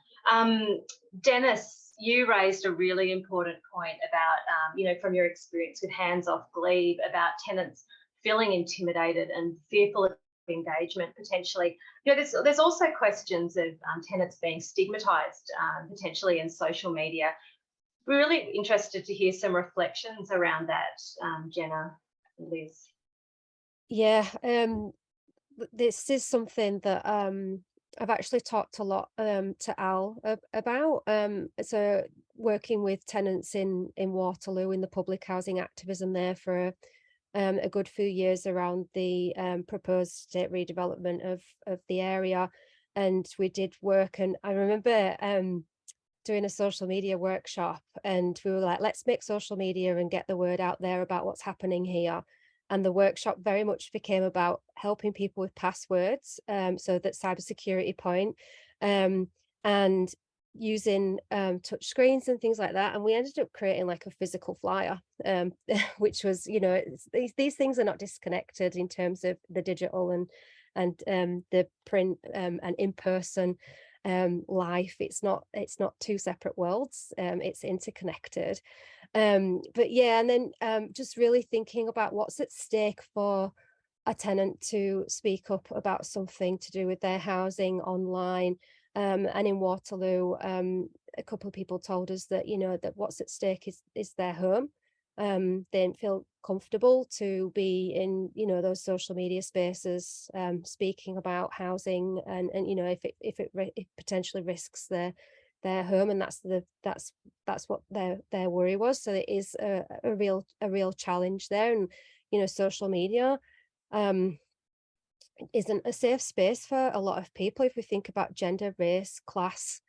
Dennis, you raised a really important point about, from your experience with hands-off Glebe, about tenants feeling intimidated and fearful of engagement potentially. There's also questions of tenants being stigmatised potentially in social media. We're really interested to hear some reflections around that, Jenna and Liz. Yeah, this is something that I've actually talked a lot to Al about. So working with tenants in Waterloo in the public housing activism there for a good few years around the proposed state redevelopment of the area, and we did work. And I remember doing a social media workshop, and we were like, let's make social media and get the word out there about what's happening here. And the workshop very much became about helping people with passwords, so that cybersecurity point, and using touch screens and things like that. And we ended up creating like a physical flyer, which was, these things are not disconnected in terms of the digital and the print and in-person life. It's not two separate worlds. It's interconnected. But yeah, and then just really thinking about what's at stake for a tenant to speak up about something to do with their housing online. And in Waterloo, a couple of people told us that, that what's at stake is their home. They didn't feel comfortable to be in, those social media spaces, speaking about housing, and if it potentially risks their home, and that's what their worry was. So it is a real challenge there. And social media isn't a safe space for a lot of people. If we think about gender, race, class,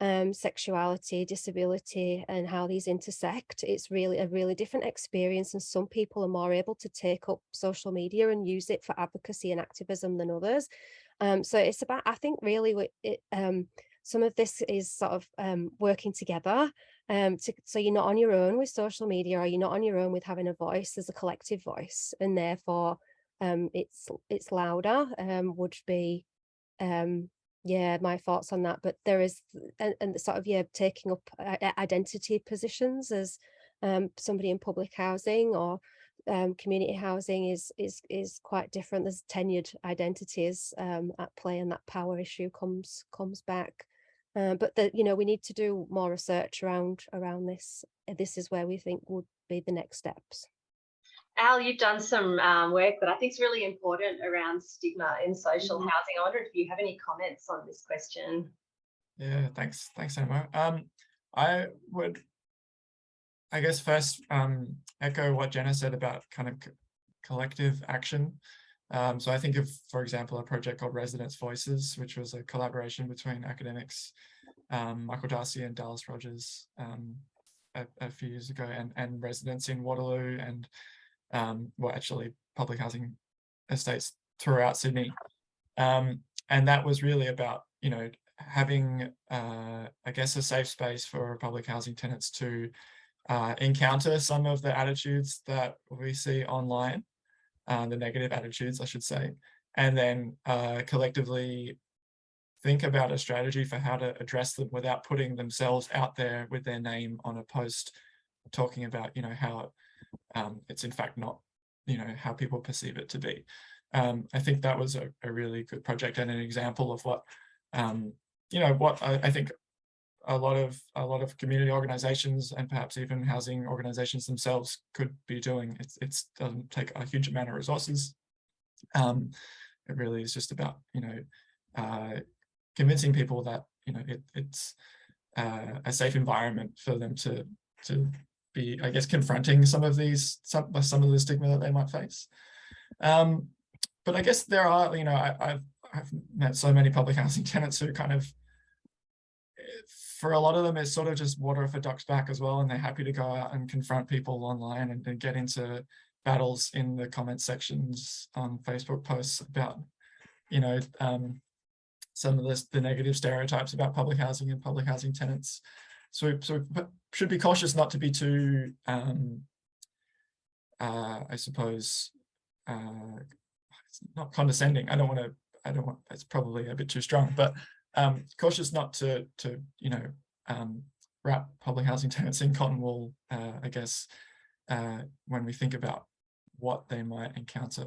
sexuality, disability, and how these intersect, it's really a really different experience. And some people are more able to take up social media and use it for advocacy and activism than others. So it's about, I think, really some of this is sort of working together. So you're not on your own with social media, or you're not on your own with having a voice. There's a collective voice, and therefore it's louder. Would be my thoughts on that. But there is and sort of taking up identity positions as somebody in public housing or community housing is quite different. There's tenured identities at play, and that power issue comes back. But we need to do more research around this. This is where we think would be the next steps. Al, you've done some work that I think is really important around stigma in social housing. I wonder if you have any comments on this question. Yeah, thanks, Emma. I would, I guess, first echo what Jenna said about kind of collective action. So I think of, for example, a project called Residents' Voices, which was a collaboration between academics, Michael Darcy and Dallas Rogers a few years ago, and residents in Waterloo and actually public housing estates throughout Sydney. And that was really about, having, I guess, a safe space for public housing tenants to encounter some of the attitudes that we see online, the negative attitudes, I should say, and then collectively think about a strategy for how to address them without putting themselves out there with their name on a post talking about, how it's in fact not, how people perceive it to be. I think that was a really good project and an example of what, what I think a lot of community organizations and perhaps even housing organizations themselves could be doing. It doesn't take a huge amount of resources. It really is just about, convincing people that, it's a safe environment for them to be, I guess, confronting some of the stigma that they might face. But I guess there are, I've met so many public housing tenants who kind of, for a lot of them, it's sort of just water off a duck's back as well, and they're happy to go out and confront people online and get into battles in the comment sections on Facebook posts about, some of the negative stereotypes about public housing and public housing tenants. So we should be cautious not to be too, I suppose, not condescending. I don't want, it's probably a bit too strong, but cautious not to wrap public housing tenants in cotton wool, I guess, when we think about what they might encounter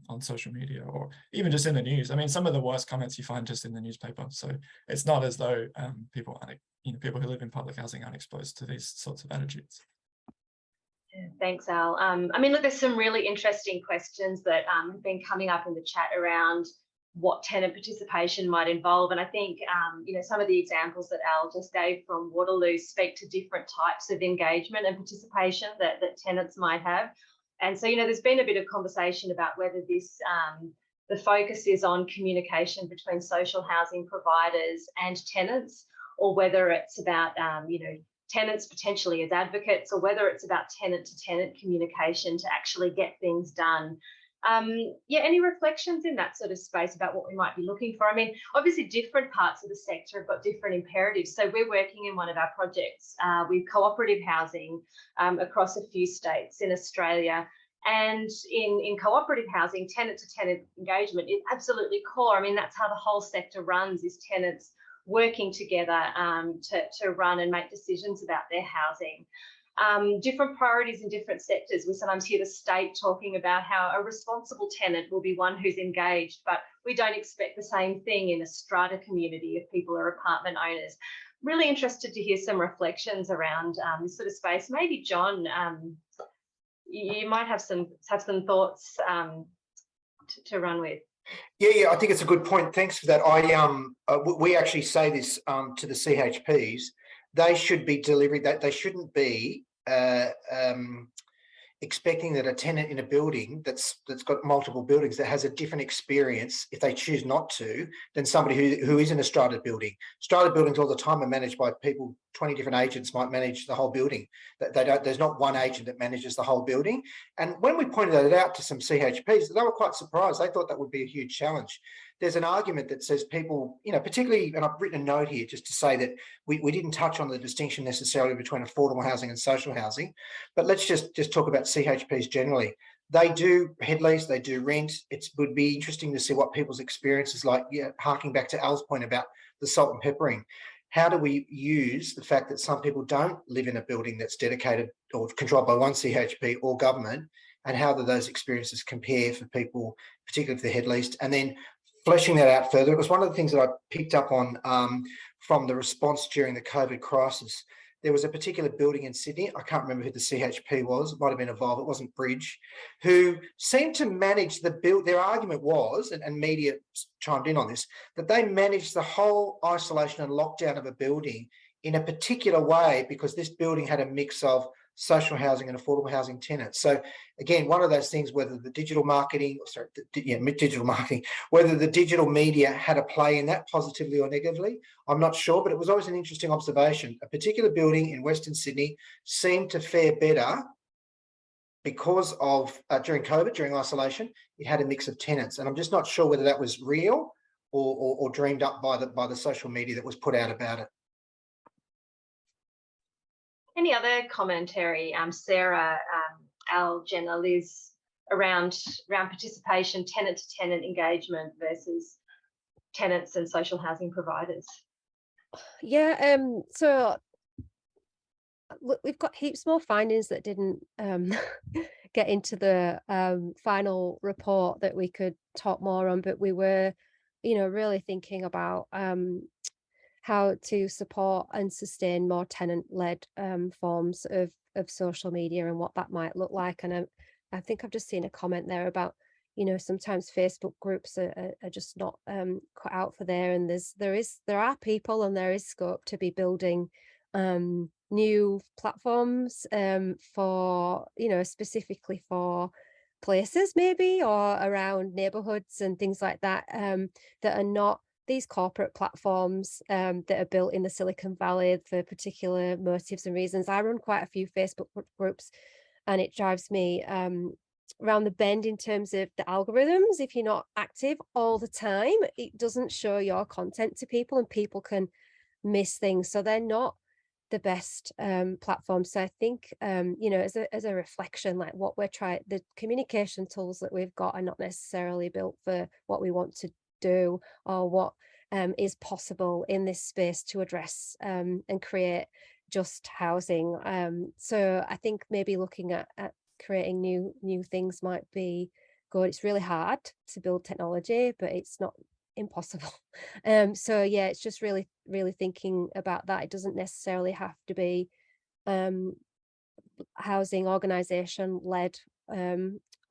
on social media or even just in the news. I mean, some of the worst comments you find just in the newspaper. So it's not as though people who live in public housing aren't exposed to these sorts of attitudes. Yeah, thanks, Al. I mean, look, there's some really interesting questions that have been coming up in the chat around what tenant participation might involve. And I think, some of the examples that Al just gave from Waterloo speak to different types of engagement and participation that tenants might have. And so, there's been a bit of conversation about whether this, the focus is on communication between social housing providers and tenants, or whether it's about, tenants potentially as advocates, or whether it's about tenant-to-tenant communication to actually get things done. Any reflections in that sort of space about what we might be looking for? I mean, obviously different parts of the sector have got different imperatives. So we're working in one of our projects with cooperative housing across a few states in Australia. And in cooperative housing, tenant-to-tenant engagement is absolutely core. I mean, that's how the whole sector runs, is tenants working together to run and make decisions about their housing. Different priorities in different sectors. We sometimes hear the state talking about how a responsible tenant will be one who's engaged, but we don't expect the same thing in a strata community if people are apartment owners. Really interested to hear some reflections around this sort of space. Maybe John, you might have some thoughts to run with. Yeah, I think it's a good point. Thanks for that. We actually say this to the CHPs. They should be delivering that. They shouldn't be expecting that a tenant in a building that's got multiple buildings that has a different experience, if they choose not to, than somebody who is in a strata building. Strata buildings all the time are managed by people. 20 different agents might manage the whole building. There's not one agent that manages the whole building. And when we pointed that out to some CHPs, they were quite surprised. They thought that would be a huge challenge. There's an argument that says people, particularly, and I've written a note here just to say that we didn't touch on the distinction necessarily between affordable housing and social housing, but let's just talk about CHPs generally. They do head lease, they do rent. It would be interesting to see what people's experiences like, harking back to Al's point about the salt and peppering. How do we use the fact that some people don't live in a building that's dedicated or controlled by one CHP or government, and how do those experiences compare for people, particularly if they're head leased? And then fleshing that out further, it was one of the things that I picked up on from the response during the COVID crisis. There was a particular building in Sydney, I can't remember who the CHP was, it might have been Evolve, it wasn't Bridge, who seemed to manage the build. Their argument was, and media chimed in on this, that they managed the whole isolation and lockdown of a building in a particular way because this building had a mix of social housing and affordable housing tenants. So again, one of those things, whether the digital marketing, whether the digital media had a play in that positively or negatively, I'm not sure, but it was always an interesting observation. A particular building in Western Sydney seemed to fare better because of, during COVID, during isolation, it had a mix of tenants. And I'm just not sure whether that was real or dreamed up by the social media that was put out about it. Any other commentary, Sarah, Al, Jenna, Liz, around participation, tenant-to-tenant engagement versus tenants and social housing providers? Yeah, so we've got heaps more findings that didn't get into the final report that we could talk more on, but we were, really thinking about how to support and sustain more tenant-led forms of social media and what that might look like. And I think I've just seen a comment there about, sometimes Facebook groups are just not cut out for there. And there are people and there is scope to be building new platforms for, specifically for places maybe, or around neighborhoods and things like that, that are not these corporate platforms that are built in the Silicon Valley for particular motives and reasons. I run quite a few Facebook groups, and it drives me around the bend in terms of the algorithms. If you're not active all the time, it doesn't show your content to people, and people can miss things. So they're not the best platforms. So I think, as a reflection, like what we're trying, the communication tools that we've got are not necessarily built for what we want to do, or what is possible in this space to address and create just housing. So I think maybe looking at creating new things might be good. It's really hard to build technology, but it's not impossible. So yeah, it's just really thinking about that. It doesn't necessarily have to be housing organization led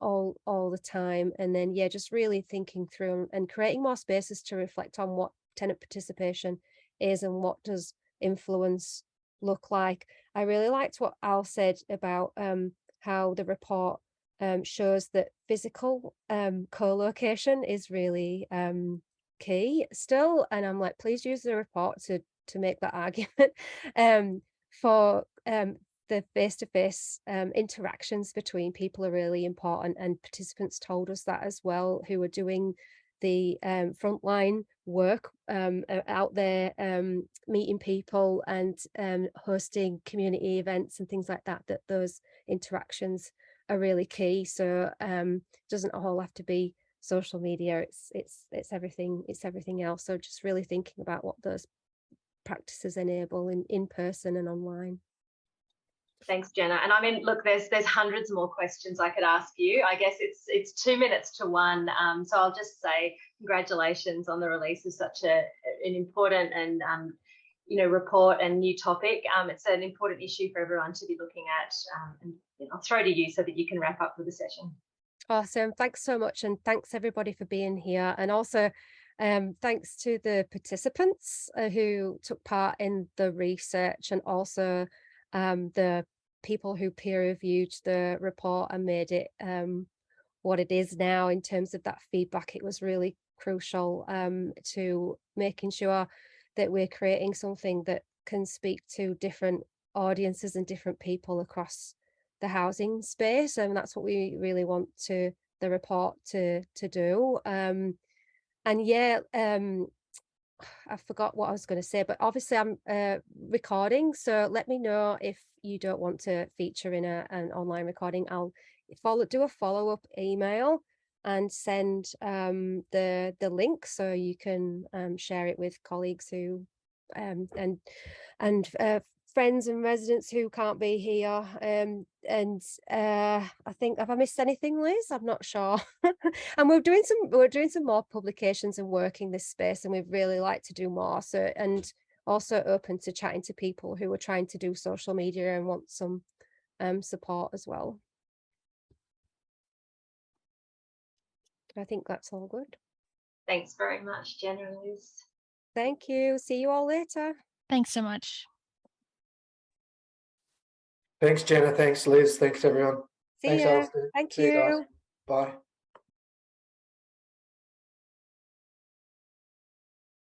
all the time. And then just really thinking through and creating more spaces to reflect on what tenant participation is and what does influence look like. I really liked what Al said about how the report shows that physical co-location is really key still, and I'm like, please use the report to make that argument for the face-to-face interactions between people are really important, and participants told us that as well, who are doing the frontline work out there, meeting people and hosting community events and things like that, that those interactions are really key. So it doesn't all have to be social media, it's everything else. So just really thinking about what those practices enable in person and online. Thanks, Jenna. And I mean, look, there's hundreds more questions I could ask you. I guess it's 2 minutes to one. So I'll just say congratulations on the release of such an important and report and new topic. It's an important issue for everyone to be looking at. And I'll throw to you so that you can wrap up for the session. Awesome. Thanks so much. And thanks everybody for being here. And also thanks to the participants who took part in the research, and also the people who peer reviewed the report and made it what it is now in terms of that feedback. It was really crucial to making sure that we're creating something that can speak to different audiences and different people across the housing space, and that's what we really want the report to do. I forgot what I was going to say, but obviously I'm recording, so let me know if you don't want to feature in an online recording. I'll do a follow-up email and send the link so you can share it with colleagues who and friends and residents who can't be here. I think, have I missed anything, Liz? I'm not sure. And we're doing some more publications and working this space, and we'd really like to do more. So, and also open to chatting to people who are trying to do social media and want some support as well. I think that's all good. Thanks very much, Jenna and Liz. Thank you. See you all later. Thanks so much. Thanks, Jenna. Thanks, Liz. Thanks, everyone. See Thanks, ya. Alistair. Thank See you guys. you. Bye.